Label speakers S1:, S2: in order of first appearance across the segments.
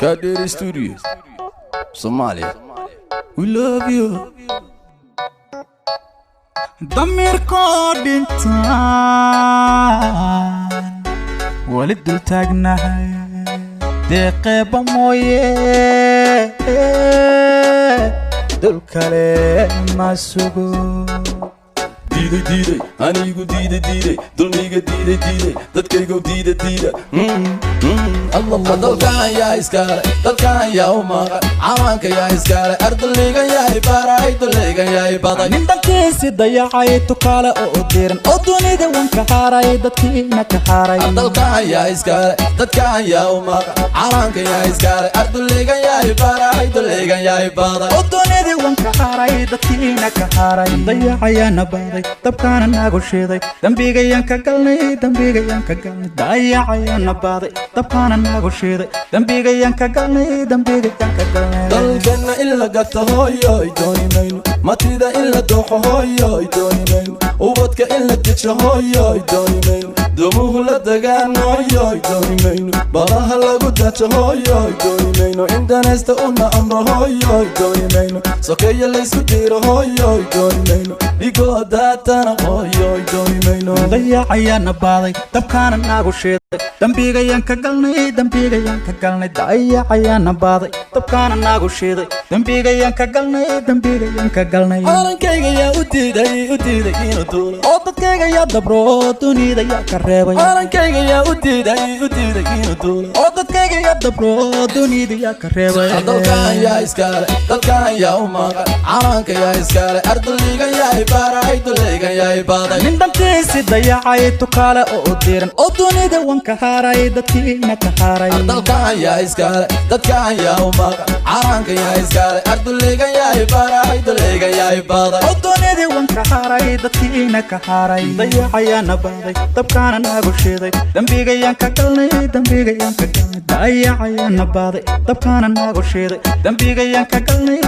S1: Kadiri Studios, Somalia. We love you.
S2: ضميركو دينتان ولد التاقناهي ديقي بمويه دول كلام ما سوقو
S1: Diiday, anigu diiday, dulmiga diiday, dadkaygu diiday. Allah dalkan yaa iskale, dalkan yaa u maqan, cawaanka yaa iskale, ardayga yaa baray, dulayga yaa baday.
S2: nin dalkiisi dayacay tukaale oo diiran oo dunida wanka haaray dadkiina ka haaray.
S1: Dalkan yaa iskale, dadkan yaa u maqan, cawaanka yaa iskale, ardayga yaa baray, dulayga yaa baday.
S2: oo dunida wanka haaray dadkiina ka haaray. Dayacayana baday dabkaana nagu shiiday dambigayaan ka galnay dayacayana baday dabkaana nagu shiiday dambigayaan ka galnay
S1: dalkana in la gato hooyoy dooni mayno matida in la dooxo hooyoy dooni mayno ubadka in la dejo hooyoy dooni mayno dumuhu la dagaan hooyoy dooni mayno badaha lagu dajo hooyoy dooni mayno indanaysta una amro hooyoy dooni mayno sokeeya laysku diiro hooyoy dooni mayno igoo daatana hooyoy dooni mayno
S2: dayacayana baday dabkaana nagu shiiday dambigayaan ka galnay dayacayana baday dabkaana nagu shiiday dambigayaan ka galnay
S1: calankayga yaa u diiday inuu duulo
S2: oo dadkayga yaa dabro dunida yaa ka reebay
S1: calankayga yaa u diiday inuu duulo
S2: oo dadkayga yaa dabro dunida yaa ka reebay.
S1: dalkan yaa iskale, dalkan yaa u maqan, calanka yaa iskale, ardayga yaa baray, dulayga yaa baday.
S2: nin dalkiisi dayacay tukaale oo diiran oo dunida wanka haaray dadkiina ka haaray.
S1: dalkan yaa iskale, dadkan yaa u maqan, calanka yaa iskale, ardayga yaa baray, dulayga yaa baday.
S2: oo dunida wanka haaray dadkiina ka haaray. Dayacayana baday dabkaana nagu shiiday dambigayaan ka galnay dayacayana baday dabkaana nagu shiiday dambigayaan ka galnay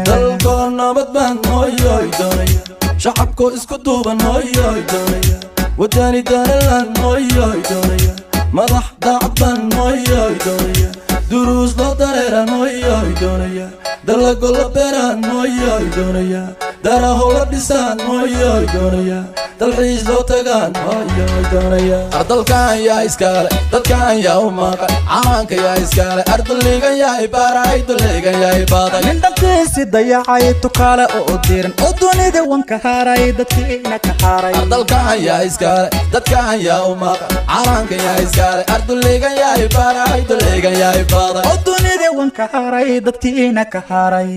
S1: dalkoo nabad baan hooyoy doonaya shacabkoo isku duuban hooyoy doonaya wadani danalan hooyoy doonaya madax daacad baan hooyoy doonaya duruus loo dareeran hooyoy doonaya dalago la beeraan hooyoy doonaya daraho la dhisaan hooyoy doonaya dalxiis loo tagaan hooyoy doonaya dalkan yaa iskale, dadkan yaa u maqan, cawaanka yaa iskale, ardayga yaa baray, dulayga yaa baday.
S2: nin dalkiisi dayacay tukaale oo diiran oo dunida wanka haaray dadkiina ka haaray.
S1: dalkan yaa iskale, dadkan yaa u maqan, cawaanka yaa iskale, ardayga yaa baray, dulayga yaa baday.
S2: oo dunida wanka haaray dadkiina ka haaray.